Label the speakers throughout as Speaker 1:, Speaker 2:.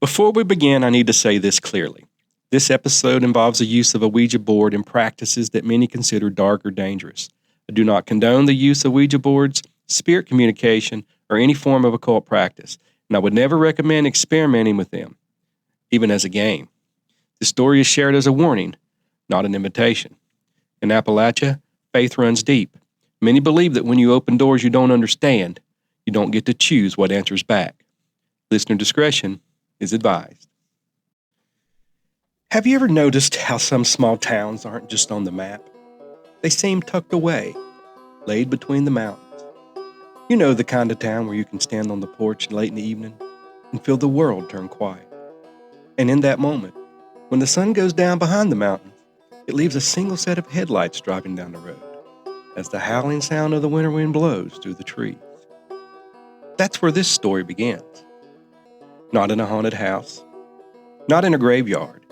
Speaker 1: Before we begin, I need to say this clearly. This episode involves the use of a Ouija board and practices that many consider dark or dangerous. I do not condone the use of Ouija boards, spirit communication, or any form of occult practice, and I would never recommend experimenting with them, even as a game. This story is shared as a warning, not an invitation. In Appalachia, faith runs deep. Many believe that when you open doors you don't understand, you don't get to choose what answers back. Listener discretion is advised. Have you ever noticed how some small towns aren't just on the map? They seem tucked away, laid between the mountains. You know, the kind of town where you can stand on the porch late in the evening and feel the world turn quiet. And in that moment, when the sun goes down behind the mountains, it leaves a single set of headlights driving down the road as the howling sound of the winter wind blows through the trees. That's where this story begins. Not in a haunted house, not in a graveyard,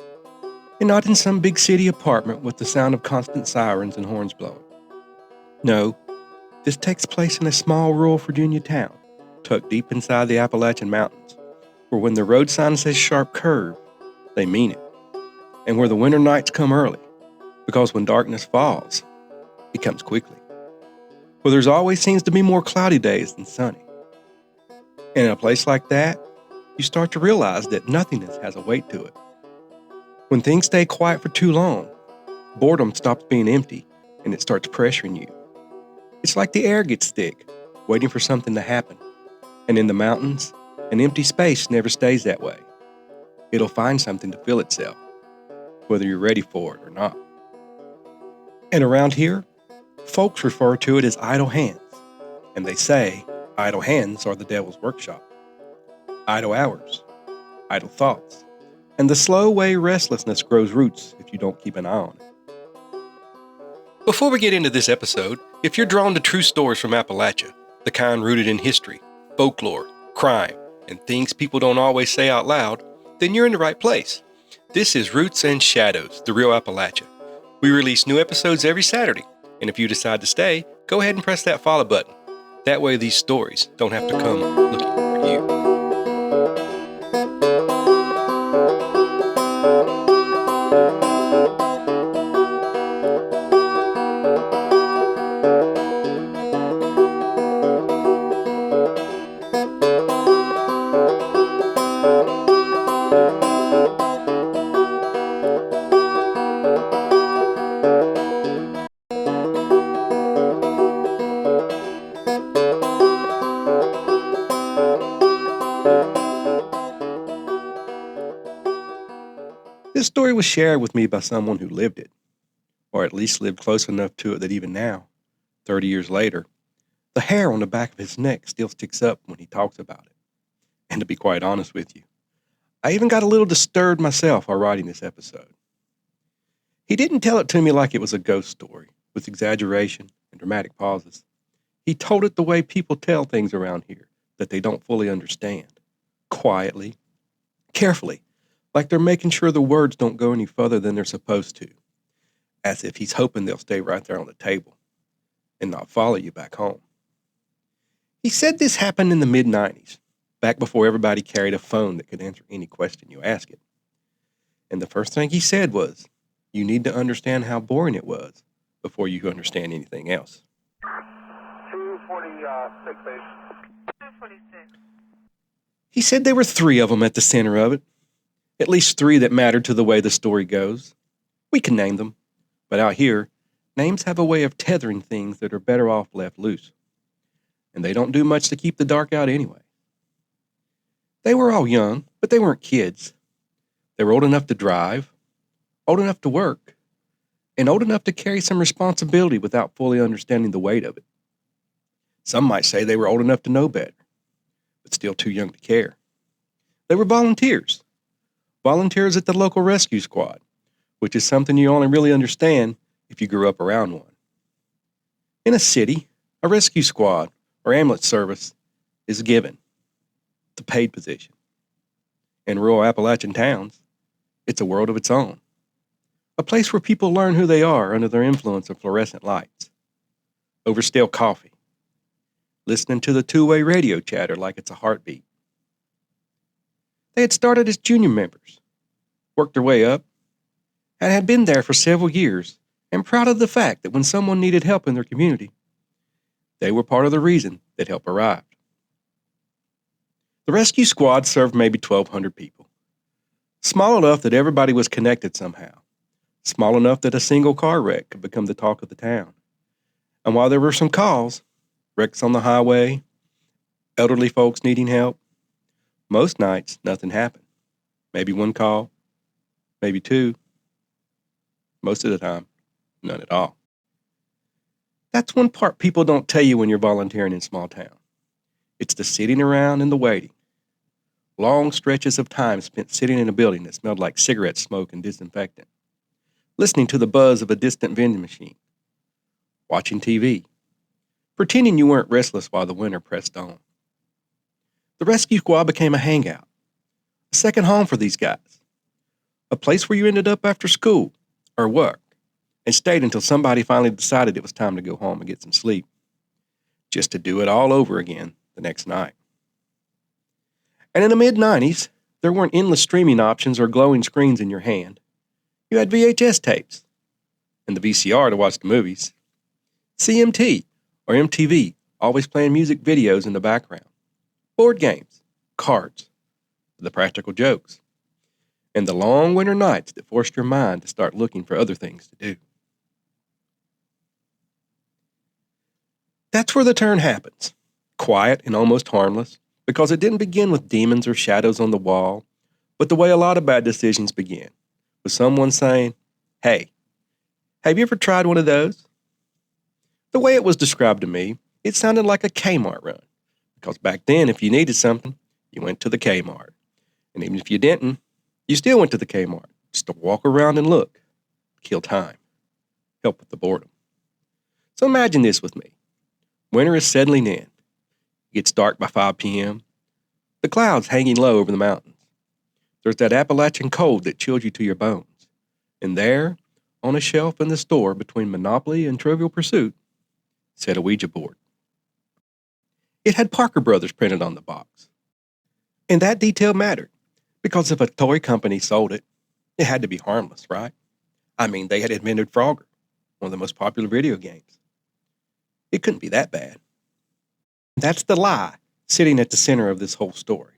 Speaker 1: and not in some big city apartment with the sound of constant sirens and horns blowing. No, this takes place in a small rural Virginia town, tucked deep inside the Appalachian Mountains, where when the road sign says sharp curve, they mean it, and where the winter nights come early, because when darkness falls, it comes quickly. Where there's always seems to be more cloudy days than sunny. And in a place like that, you start to realize that nothingness has a weight to it. When things stay quiet for too long, boredom stops being empty and it starts pressuring you. It's like the air gets thick, waiting for something to happen. And in the mountains, an empty space never stays that way. It'll find something to fill itself, whether you're ready for it or not. And around here, folks refer to it as idle hands, and they say idle hands are the devil's workshop. Idle hours, idle thoughts, and the slow way restlessness grows roots if you don't keep an eye on it. Before we get into this episode, if you're drawn to true stories from Appalachia, the kind rooted in history, folklore, crime, and things people don't always say out loud, then you're in the right place. This is Roots and Shadows, the Real Appalachia. We release new episodes every Saturday, and if you decide to stay, go ahead and press that follow button. That way these stories don't have to come looking for you. This story was shared with me by someone who lived it, or at least lived close enough to it that even now, 30 years later, the hair on the back of his neck still sticks up when he talks about it. And to be quite honest with you, I even got a little disturbed myself while writing this episode. He didn't tell it to me like it was a ghost story, with exaggeration and dramatic pauses. He told it the way people tell things around here that they don't fully understand. Quietly, carefully, like they're making sure the words don't go any further than they're supposed to, as if he's hoping they'll stay right there on the table and not follow you back home. He said this happened in the mid-90s, back before everybody carried a phone that could answer any question you ask it. And the first thing he said was, you need to understand how boring it was before you understand anything else.
Speaker 2: 246, base. 246.
Speaker 1: He said there were 3 of them at the center of it. At least 3 that mattered to the way the story goes. We can name them, but out here, names have a way of tethering things that are better off left loose. And they don't do much to keep the dark out anyway. They were all young, but they weren't kids. They were old enough to drive, old enough to work, and old enough to carry some responsibility without fully understanding the weight of it. Some might say they were old enough to know better, but still too young to care. They were volunteers. Volunteers at the local rescue squad, which is something you only really understand if you grew up around one. In a city, a rescue squad or ambulance service is given. It's a paid position. In rural Appalachian towns, it's a world of its own. A place where people learn who they are under their influence of fluorescent lights, over stale coffee, listening to the two-way radio chatter like it's a heartbeat. They had started as junior members, worked their way up, and had been there for several years, and proud of the fact that when someone needed help in their community, they were part of the reason that help arrived. The rescue squad served maybe 1,200 people. Small enough that everybody was connected somehow. Small enough that a single car wreck could become the talk of the town. And while there were some calls, wrecks on the highway, elderly folks needing help, most nights nothing happened. Maybe one call, maybe two. Most of the time, none at all. That's one part people don't tell you when you're volunteering in small town. It's the sitting around and the waiting. Long stretches of time spent sitting in a building that smelled like cigarette smoke and disinfectant. Listening to the buzz of a distant vending machine. Watching TV. Pretending you weren't restless while the winter pressed on. The rescue squad became a hangout. A second home for these guys. A place where you ended up after school or work and stayed until somebody finally decided it was time to go home and get some sleep. Just to do it all over again the next night. And in the mid-90s, there weren't endless streaming options or glowing screens in your hand. You had VHS tapes and the VCR to watch the movies. CMT or MTV, always playing music videos in the background. Board games, cards, the practical jokes, and the long winter nights that forced your mind to start looking for other things to do. That's where the turn happens. Quiet and almost harmless, because it didn't begin with demons or shadows on the wall, but the way a lot of bad decisions begin, with someone saying, "Hey, have you ever tried one of those?" The way it was described to me, it sounded like a Kmart run, because back then, if you needed something, you went to the Kmart. And even if you didn't, you still went to the Kmart, just to walk around and look, kill time, help with the boredom. So imagine this with me. Winter is settling in. It gets dark by 5 p.m. The clouds hanging low over the mountains. There's that Appalachian cold that chills you to your bones. And there, on a shelf in the store between Monopoly and Trivial Pursuit, sat a Ouija board. It had Parker Brothers printed on the box. And that detail mattered, because if a toy company sold it, it had to be harmless, right? I mean, they had invented Frogger, one of the most popular video games. It couldn't be that bad. That's the lie sitting at the center of this whole story.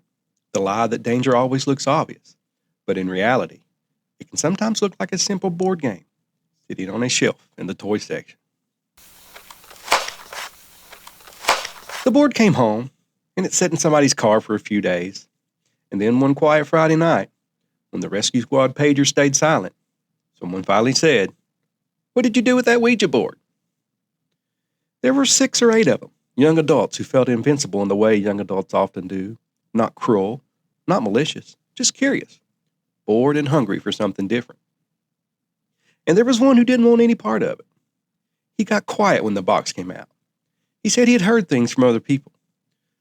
Speaker 1: The lie that danger always looks obvious, but in reality, it can sometimes look like a simple board game sitting on a shelf in the toy section. The board came home, and it sat in somebody's car for a few days, and then one quiet Friday night, when the rescue squad pager stayed silent, someone finally said, "What did you do with that Ouija board?" There were 6 or 8 of them, young adults who felt invincible in the way young adults often do, not cruel, not malicious, just curious, bored and hungry for something different. And there was one who didn't want any part of it. He got quiet when the box came out. He said he had heard things from other people.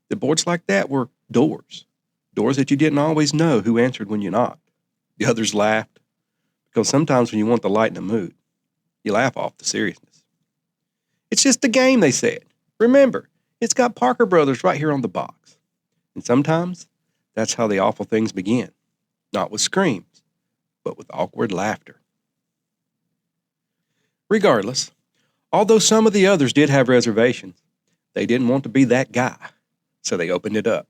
Speaker 1: That boards like that were doors that you didn't always know who answered when you knocked. The others laughed, because sometimes when you want to lighten a mood, you laugh off the seriousness. "It's just a game," they said. "Remember, it's got Parker Brothers right here on the box." And sometimes, that's how the awful things begin. Not with screams, but with awkward laughter. Regardless, although some of the others did have reservations, they didn't want to be that guy, so they opened it up,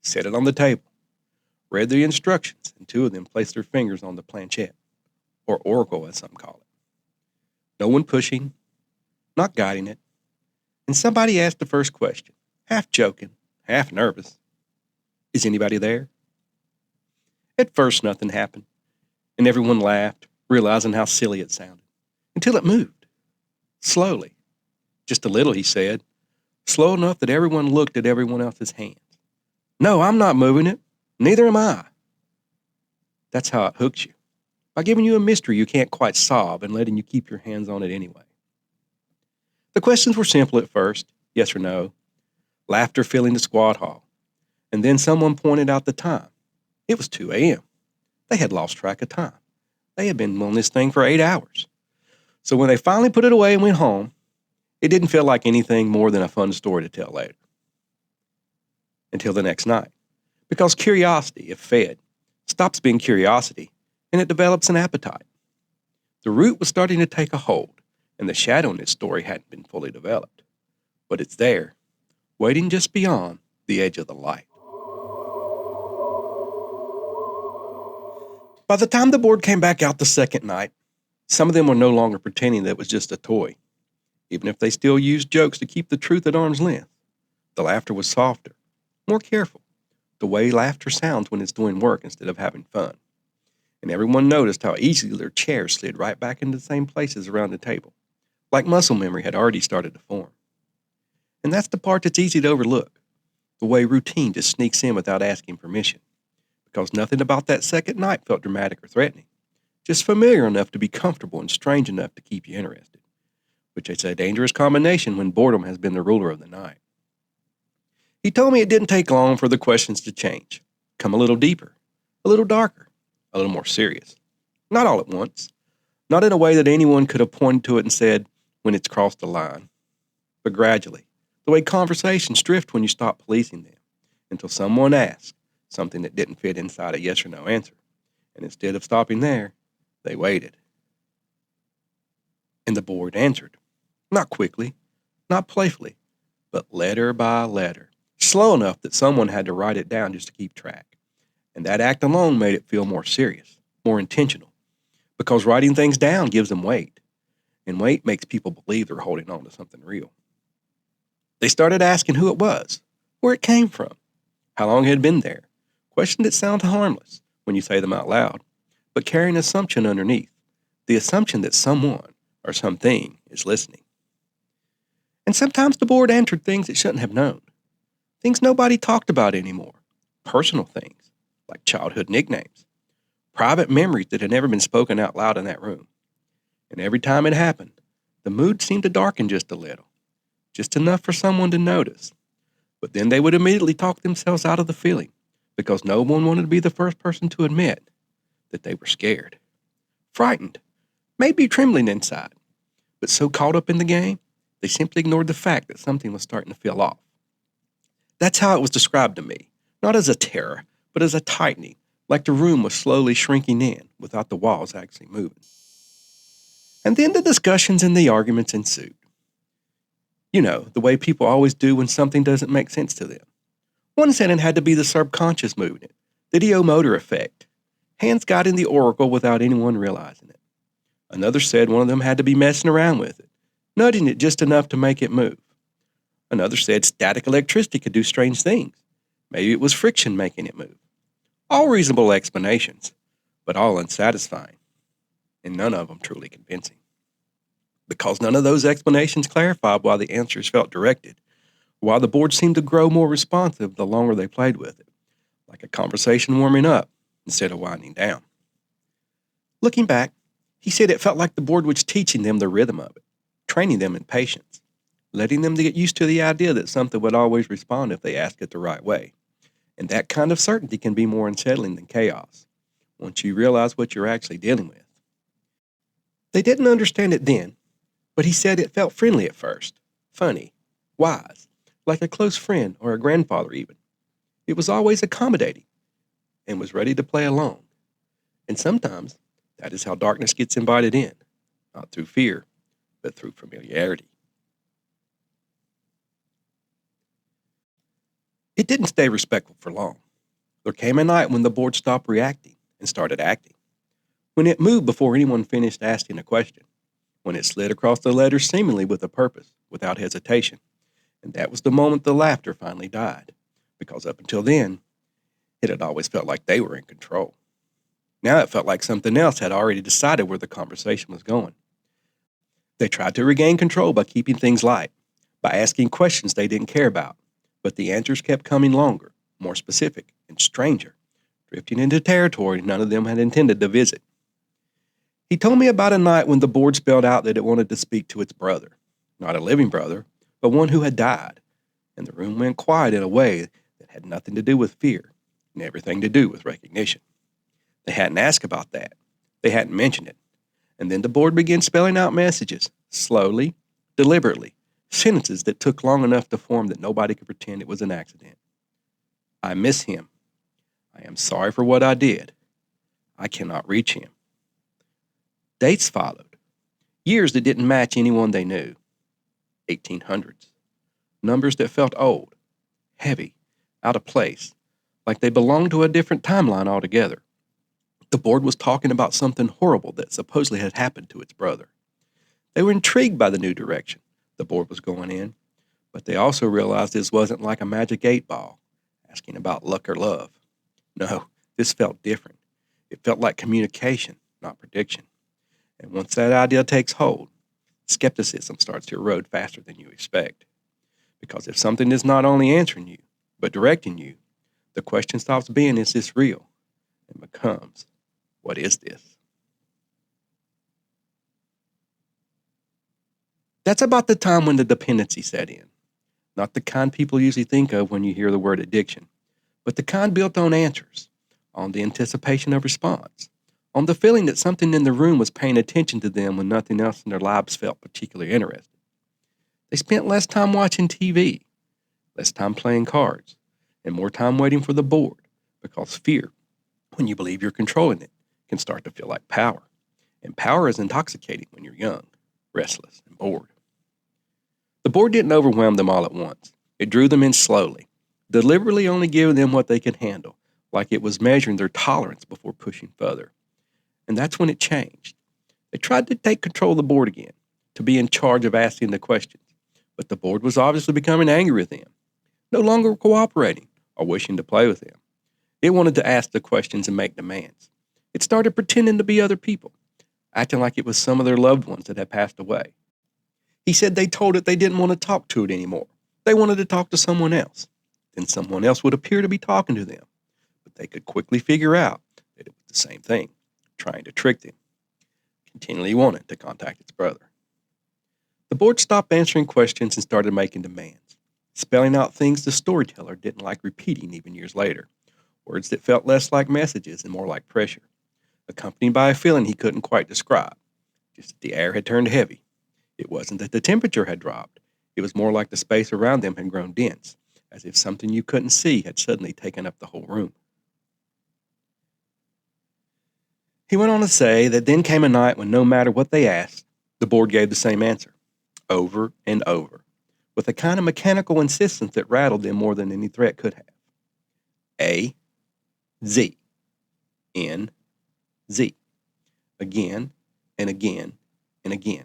Speaker 1: set it on the table, read the instructions, and 2 of them placed their fingers on the planchette, or oracle as some call it. No one pushing, not guiding it, and somebody asked the first question, half joking, half nervous. "Is anybody there?" At first, nothing happened, and everyone laughed, realizing how silly it sounded, until it moved. Slowly. Just a little, he said, slow enough that everyone looked at everyone else's hands. "No, I'm not moving it. Neither am I." That's how it hooks you, by giving you a mystery you can't quite solve and letting you keep your hands on it anyway. The questions were simple at first, yes or no, laughter filling the squad hall, and then someone pointed out the time. It was 2 a.m. They had lost track of time. They had been on this thing for 8 hours. So when they finally put it away and went home, it didn't feel like anything more than a fun story to tell later. Until the next night, Because curiosity, if fed, stops being curiosity, and it develops an appetite. The root was starting to take a hold, and the shadow in its story hadn't been fully developed. But it's there, waiting just beyond the edge of the light. By the time the board came back out the second night, some of them were no longer pretending that it was just a toy, even if they still used jokes to keep the truth at arm's length. The laughter was softer, more careful, the way laughter sounds when it's doing work instead of having fun. And everyone noticed how easily their chairs slid right back into the same places around the table, like muscle memory had already started to form. And that's the part that's easy to overlook, the way routine just sneaks in without asking permission, because nothing about that second night felt dramatic or threatening, just familiar enough to be comfortable and strange enough to keep you interested, which is a dangerous combination when boredom has been the ruler of the night. He told me it didn't take long for the questions to change, come a little deeper, a little darker, a little more serious. Not all at once, not in a way that anyone could have pointed to it and said, when it's crossed the line, but gradually, the way conversations drift when you stop policing them, until someone asks something that didn't fit inside a yes or no answer, and instead of stopping there, they waited. And the board answered, not quickly, not playfully, but letter by letter, slow enough that someone had to write it down just to keep track. And that act alone made it feel more serious, more intentional, because writing things down gives them weight, and weight makes people believe they're holding on to something real. They started asking who it was, where it came from, how long it had been there, questions that sound harmless when you say them out loud, but carry an assumption underneath, the assumption that someone or something is listening. And sometimes the board answered things it shouldn't have known, things nobody talked about anymore, personal things, like childhood nicknames, private memories that had never been spoken out loud in that room. And every time it happened, the mood seemed to darken just a little, just enough for someone to notice. But then they would immediately talk themselves out of the feeling, because no one wanted to be the first person to admit that they were scared, frightened, maybe trembling inside, but so caught up in the game, they simply ignored the fact that something was starting to feel off. That's how it was described to me, not as a terror, but as a tightening, like the room was slowly shrinking in without the walls actually moving. And then the discussions and the arguments ensued. You know, the way people always do when something doesn't make sense to them. One said it had to be the subconscious moving it, the ideomotor effect, hands guiding the oracle without anyone realizing it. Another said one of them had to be messing around with it, nudging it just enough to make it move. Another said static electricity could do strange things. Maybe it was friction making it move. All reasonable explanations, but all unsatisfying, and none of them truly convincing. Because none of those explanations clarified why the answers felt directed, or why the board seemed to grow more responsive the longer they played with it, like a conversation warming up instead of winding down. Looking back, he said it felt like the board was teaching them the rhythm of it, training them in patience, letting them get used to the idea that something would always respond if they asked it the right way. And that kind of certainty can be more unsettling than chaos, once you realize what you're actually dealing with. They didn't understand it then, but he said it felt friendly at first, funny, wise, like a close friend or a grandfather even. It was always accommodating and was ready to play along. And sometimes that is how darkness gets invited in, not through fear, but through familiarity. It didn't stay respectful for long. There came a night when the board stopped reacting and started acting, when it moved before anyone finished asking a question, when it slid across the letters seemingly with a purpose, without hesitation. And that was the moment the laughter finally died, because up until then, it had always felt like they were in control. Now it felt like something else had already decided where the conversation was going. They tried to regain control by keeping things light, by asking questions they didn't care about, but the answers kept coming longer, more specific, and stranger, drifting into territory none of them had intended to visit. He told me about a night when the board spelled out that it wanted to speak to its brother, not a living brother, but one who had died, and the room went quiet in a way that had nothing to do with fear and everything to do with recognition. They hadn't asked about that. They hadn't mentioned it. And then the board began spelling out messages, slowly, deliberately, sentences that took long enough to form that nobody could pretend it was an accident. I miss him. I am sorry for what I did. I cannot reach him. Dates followed. Years that didn't match anyone they knew. 1800s. Numbers that felt old, heavy, out of place, like they belonged to a different timeline altogether. The board was talking about something horrible that supposedly had happened to its brother. They were intrigued by the new direction the board was going in, but they also realized this wasn't like a magic 8-ball, asking about luck or love. No, this felt different. It felt like communication, not prediction. And once that idea takes hold, skepticism starts to erode faster than you expect. Because if something is not only answering you, but directing you, the question stops being, is this real? And becomes, what is this? That's about the time when the dependency set in. Not the kind people usually think of when you hear the word addiction, but the kind built on answers, on the anticipation of response, on the feeling that something in the room was paying attention to them when nothing else in their lives felt particularly interested. They spent less time watching TV, less time playing cards, and more time waiting for the board, because fear, when you believe you're controlling it, can start to feel like power. And power is intoxicating when you're young, restless, and bored. The board didn't overwhelm them all at once. It drew them in slowly, deliberately only giving them what they could handle, like it was measuring their tolerance before pushing further. And that's when it changed. They tried to take control of the board again, to be in charge of asking the questions, but the board was obviously becoming angry with them, no longer cooperating or wishing to play with them. It wanted to ask the questions and make demands. It started pretending to be other people, acting like it was some of their loved ones that had passed away. He said they told it they didn't want to talk to it anymore. They wanted to talk to someone else. Then someone else would appear to be talking to them. But they could quickly figure out that it was the same thing, trying to trick them, continually wanting to contact its brother. The board stopped answering questions and started making demands, spelling out things the storyteller didn't like repeating even years later, words that felt less like messages and more like pressure, accompanied by a feeling he couldn't quite describe, just that the air had turned heavy. It wasn't that the temperature had dropped. It was more like the space around them had grown dense, as if something you couldn't see had suddenly taken up the whole room. He went on to say that then came a night when no matter what they asked, the board gave the same answer, over and over, with a kind of mechanical insistence that rattled them more than any threat could have. A, Z, N, Z, again and again and again.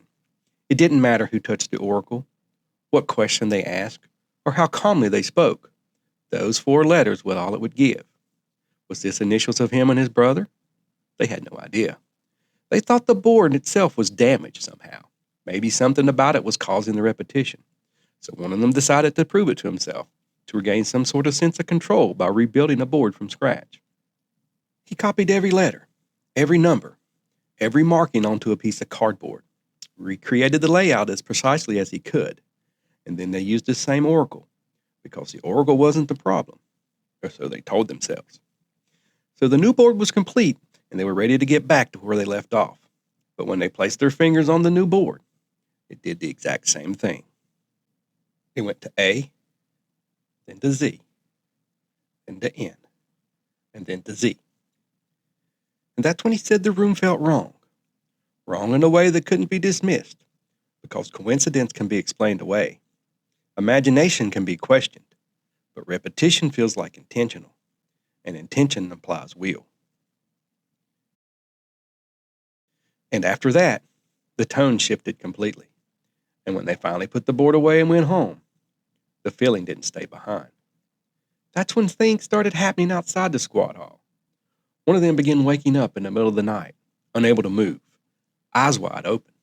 Speaker 1: It didn't matter who touched the oracle, what question they asked, or how calmly they spoke. Those 4 letters were all it would give. Was this initials of him and his brother? They had no idea. They thought the board itself was damaged somehow. Maybe something about it was causing the repetition. So one of them decided to prove it to himself, to regain some sort of sense of control by rebuilding a board from scratch. He copied every letter, every number, every marking onto a piece of cardboard, recreated the layout as precisely as he could, and then they used the same oracle, because the oracle wasn't the problem, or so they told themselves. So the new board was complete, and they were ready to get back to where they left off. But when they placed their fingers on the new board, it did the exact same thing. It went to A, then to Z, then to N, and then to Z. And that's when he said the room felt wrong. Wrong in a way that couldn't be dismissed, because coincidence can be explained away. Imagination can be questioned, but repetition feels like intentional, and intention implies will. And after that, the tone shifted completely, and when they finally put the board away and went home, the feeling didn't stay behind. That's when things started happening outside the squad hall. One of them began waking up in the middle of the night, unable to move, eyes wide open,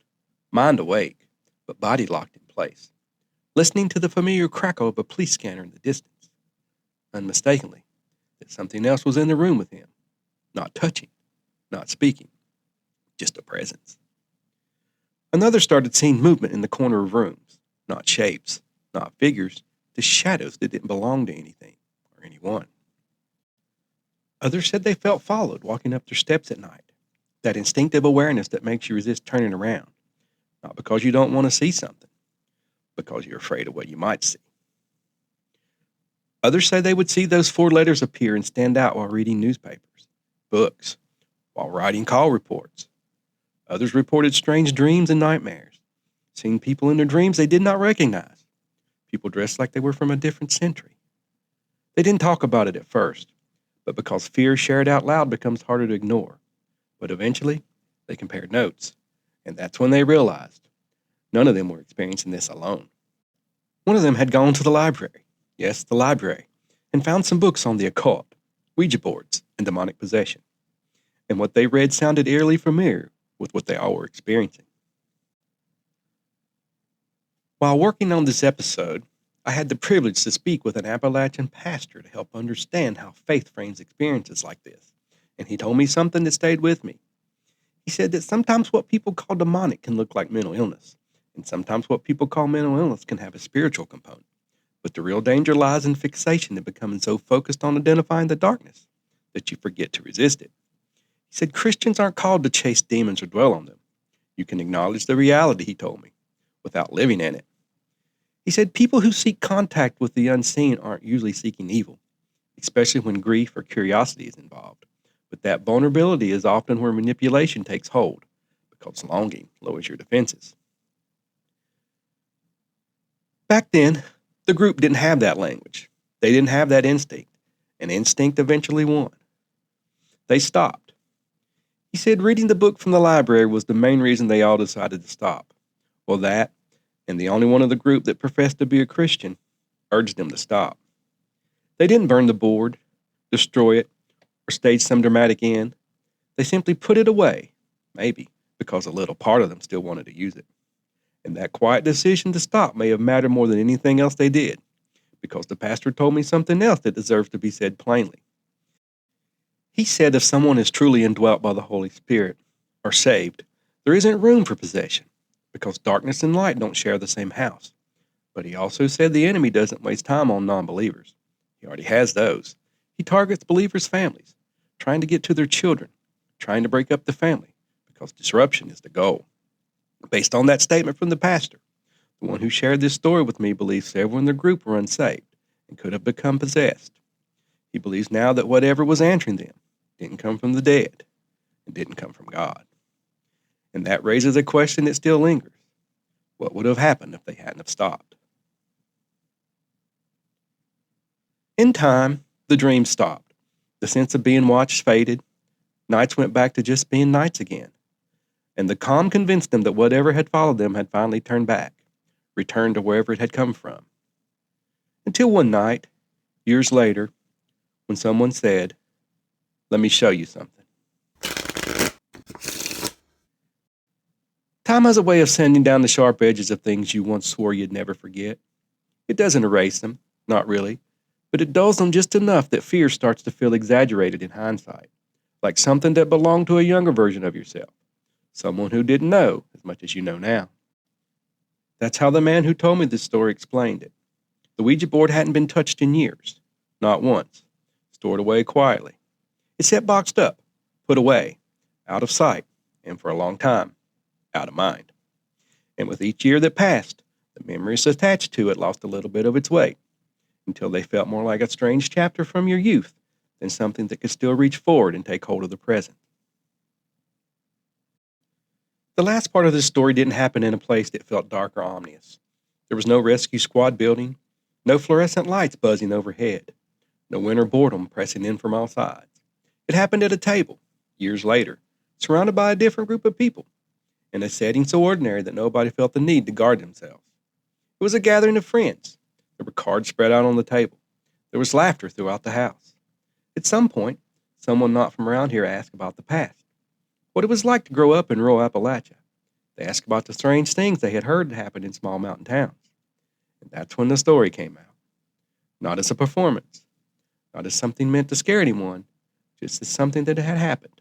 Speaker 1: mind awake, but body locked in place, listening to the familiar crackle of a police scanner in the distance, unmistakably that something else was in the room with him, not touching, not speaking, just a presence. Another started seeing movement in the corner of rooms, not shapes, not figures, just shadows that didn't belong to anything or anyone. Others said they felt followed walking up their steps at night, that instinctive awareness that makes you resist turning around, not because you don't want to see something, because you're afraid of what you might see. Others say they would see those 4 letters appear and stand out while reading newspapers, books, while writing call reports. Others reported strange dreams and nightmares, seeing people in their dreams they did not recognize, people dressed like they were from a different century. They didn't talk about it at first, but because fear shared out loud becomes harder to ignore. But eventually, they compared notes, and that's when they realized none of them were experiencing this alone. One of them had gone to the library, yes, the library, and found some books on the occult, Ouija boards, and demonic possession. And what they read sounded eerily familiar with what they all were experiencing. While working on this episode, I had the privilege to speak with an Appalachian pastor to help understand how faith frames experiences like this, and he told me something that stayed with me. He said that sometimes what people call demonic can look like mental illness, and sometimes what people call mental illness can have a spiritual component. But the real danger lies in fixation and becoming so focused on identifying the darkness that you forget to resist it. He said Christians aren't called to chase demons or dwell on them. You can acknowledge the reality, he told me, without living in it. He said people who seek contact with the unseen aren't usually seeking evil, especially when grief or curiosity is involved. But that vulnerability is often where manipulation takes hold, because longing lowers your defenses. Back then, the group didn't have that language. They didn't have that instinct, and instinct eventually won. They stopped. He said reading the book from the library was the main reason they all decided to stop. Well, that, and the only one of the group that professed to be a Christian, urged them to stop. They didn't burn the board, destroy it, or stage some dramatic end. They simply put it away, maybe because a little part of them still wanted to use it. And that quiet decision to stop may have mattered more than anything else they did, because the pastor told me something else that deserves to be said plainly. He said if someone is truly indwelt by the Holy Spirit, or saved, there isn't room for possession, because darkness and light don't share the same house. But he also said the enemy doesn't waste time on non-believers. He already has those. He targets believers' families, trying to get to their children, trying to break up the family, because disruption is the goal. Based on that statement from the pastor, the one who shared this story with me believes several in the group were unsaved and could have become possessed. He believes now that whatever was answering them didn't come from the dead and didn't come from God. And that raises a question that still lingers. What would have happened if they hadn't have stopped? In time, the dream stopped. The sense of being watched faded. Nights went back to just being nights again. And the calm convinced them that whatever had followed them had finally turned back, returned to wherever it had come from. Until one night, years later, when someone said, "Let me show you something." Time has a way of sanding down the sharp edges of things you once swore you'd never forget. It doesn't erase them, not really, but it dulls them just enough that fear starts to feel exaggerated in hindsight, like something that belonged to a younger version of yourself, someone who didn't know as much as you know now. That's how the man who told me this story explained it. The Ouija board hadn't been touched in years, not once, stored away quietly. It sat boxed up, put away, out of sight, and for a long time, out of mind. And with each year that passed, the memories attached to it lost a little bit of its weight, until they felt more like a strange chapter from your youth than something that could still reach forward and take hold of the present. The last part of this story didn't happen in a place that felt dark or ominous. There was no rescue squad building, no fluorescent lights buzzing overhead, no winter boredom pressing in from all sides. It happened at a table, years later, surrounded by a different group of people, in a setting so ordinary that nobody felt the need to guard themselves. It was a gathering of friends. There were cards spread out on the table. There was laughter throughout the house. At some point, someone not from around here asked about the past, what it was like to grow up in rural Appalachia. They asked about the strange things they had heard happen in small mountain towns. And that's when the story came out. Not as a performance, not as something meant to scare anyone, just as something that had happened.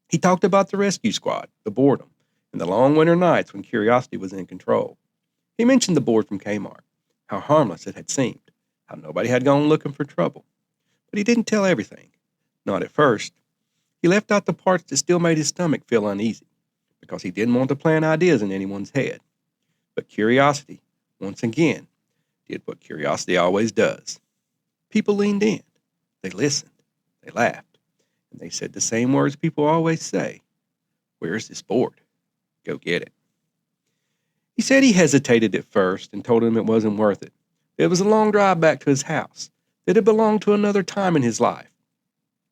Speaker 1: He talked about the rescue squad, the boredom, and the long winter nights when curiosity was in control. He mentioned the board from Kmart, how harmless it had seemed, how nobody had gone looking for trouble. But he didn't tell everything, not at first. He left out the parts that still made his stomach feel uneasy, because he didn't want to plant ideas in anyone's head. But curiosity, once again, did what curiosity always does. People leaned in. They listened. They laughed. And they said the same words people always say. Where's this board? Go get it. He said he hesitated at first and told him it wasn't worth it. It was a long drive back to his house. That had belonged to another time in his life.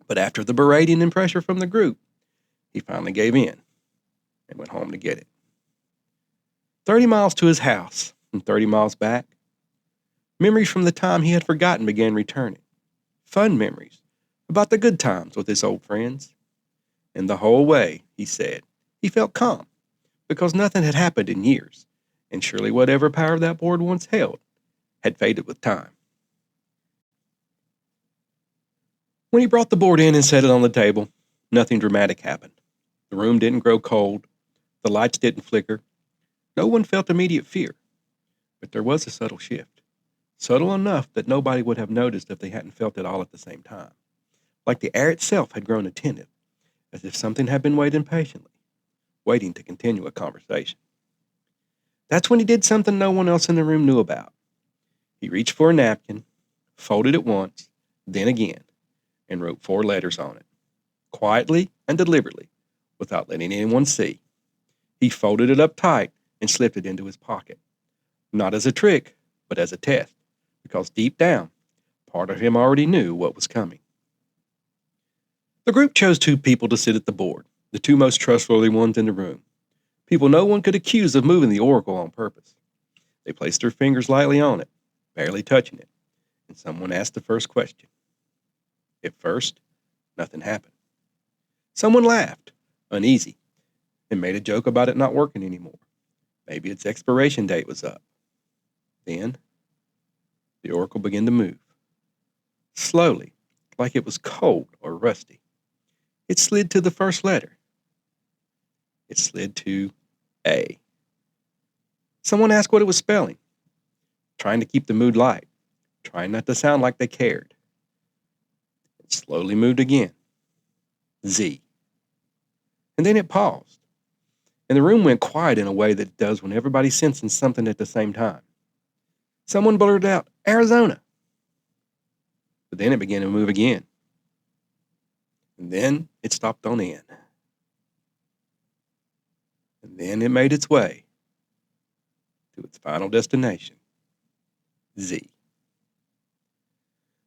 Speaker 1: But after the berating and pressure from the group, he finally gave in and went home to get it. 30 miles to his house and 30 miles back, memories from the time he had forgotten began returning. Fun memories about the good times with his old friends. And the whole way, he said, he felt calm because nothing had happened in years, and surely whatever power that board once held had faded with time. When he brought the board in and set it on the table, nothing dramatic happened. The room didn't grow cold. The lights didn't flicker. No one felt immediate fear. But there was a subtle shift. Subtle enough that nobody would have noticed if they hadn't felt it all at the same time. Like the air itself had grown attentive, as if something had been waiting patiently, waiting to continue a conversation. That's when he did something no one else in the room knew about. He reached for a napkin, folded it once, then again, and wrote 4 letters on it, quietly and deliberately, without letting anyone see. He folded it up tight and slipped it into his pocket, not as a trick, but as a test, because deep down, part of him already knew what was coming. The group chose 2 people to sit at the board, the 2 most trustworthy ones in the room, people no one could accuse of moving the oracle on purpose. They placed their fingers lightly on it, barely touching it, and someone asked the first question. At first, nothing happened. Someone laughed, uneasy, and made a joke about it not working anymore. Maybe its expiration date was up. Then, the oracle began to move. Slowly, like it was cold or rusty. It slid to the first letter. It slid to A. Someone asked what it was spelling, trying to keep the mood light, trying not to sound like they cared. It slowly moved again. Z. And then it paused, and the room went quiet in a way that it does when everybody's sensing something at the same time. Someone blurted out, Arizona. But then it began to move again. And then it stopped on N. And then it made its way to its final destination, Z.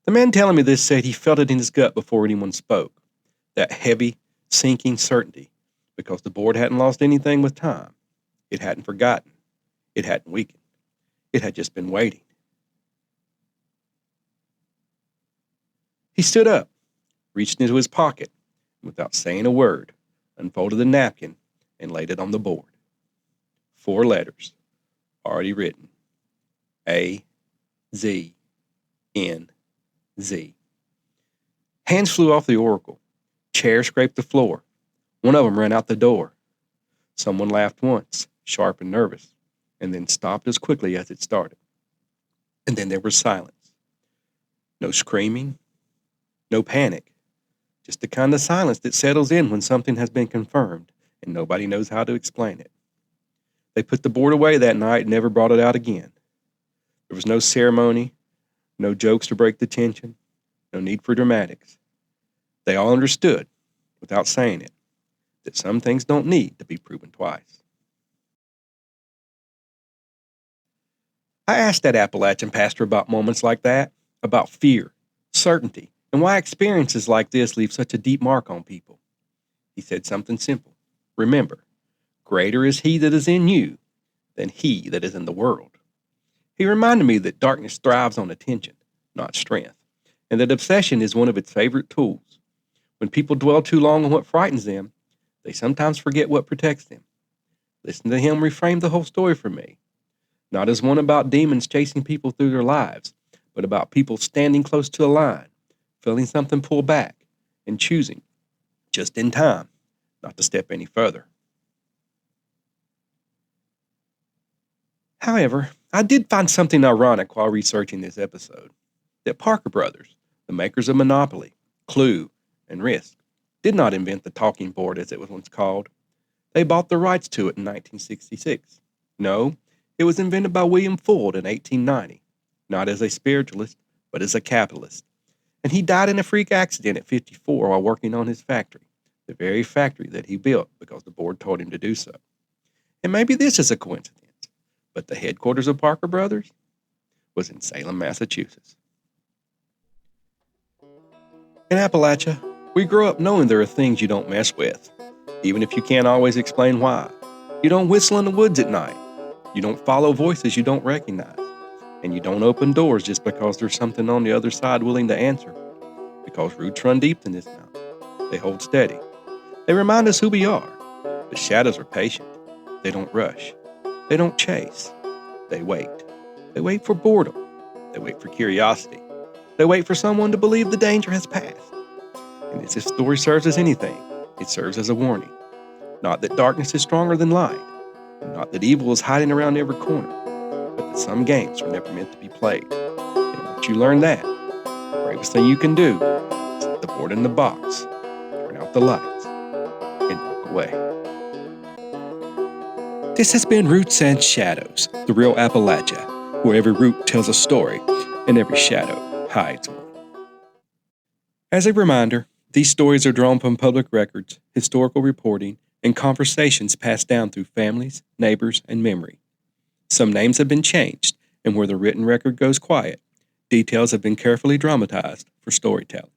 Speaker 1: The man telling me this said he felt it in his gut before anyone spoke, that heavy, sinking certainty, because the board hadn't lost anything with time. It hadn't forgotten. It hadn't weakened. It had just been waiting. He stood up, reached into his pocket, and without saying a word, unfolded the napkin and laid it on the board. 4 letters, already written. A, Z, N, Z. Hands flew off the oracle. Chairs scraped the floor. One of them ran out the door. Someone laughed once, sharp and nervous, and then stopped as quickly as it started. And then there was silence. No screaming, no panic, just the kind of silence that settles in when something has been confirmed and nobody knows how to explain it. They put the board away that night and never brought it out again. There was no ceremony, no jokes to break the tension, no need for dramatics. They all understood, without saying it, that some things don't need to be proven twice. I asked that Appalachian pastor about moments like that, about fear, certainty, and why experiences like this leave such a deep mark on people. He said something simple. Remember, greater is he that is in you than he that is in the world. He reminded me that darkness thrives on attention, not strength, and that obsession is one of its favorite tools. When people dwell too long on what frightens them, they sometimes forget what protects them. Listen to him reframe the whole story for me, not as one about demons chasing people through their lives, but about people standing close to a line, feeling something pull back, and choosing, just in time, not to step any further. However, I did find something ironic while researching this episode, that Parker Brothers, the makers of Monopoly, Clue, and Risk, did not invent the talking board as it was once called. They bought the rights to it in 1966. No, it was invented by William Fuld in 1890, not as a spiritualist, but is a capitalist. And he died in a freak accident at 54 while working on his factory, the very factory that he built because the board told him to do so. And maybe this is a coincidence, but the headquarters of Parker Brothers was in Salem, Massachusetts. In Appalachia, we grow up knowing there are things you don't mess with, even if you can't always explain why. You don't whistle in the woods at night. You don't follow voices you don't recognize. And you don't open doors just because there's something on the other side willing to answer. Because roots run deep in this mountain. They hold steady. They remind us who we are. The shadows are patient. They don't rush. They don't chase. They wait. They wait for boredom. They wait for curiosity. They wait for someone to believe the danger has passed. And as this story serves as anything, it serves as a warning. Not that darkness is stronger than light, and not that evil is hiding around every corner, but that some games were never meant to be played. And once you learn that, the bravest thing you can do is put the board in the box, turn out the lights, and walk away. This has been Roots and Shadows, the real Appalachia, where every root tells a story and every shadow hides one. As a reminder, these stories are drawn from public records, historical reporting, and conversations passed down through families, neighbors, and memory. Some names have been changed, and where the written record goes quiet, details have been carefully dramatized for storytelling.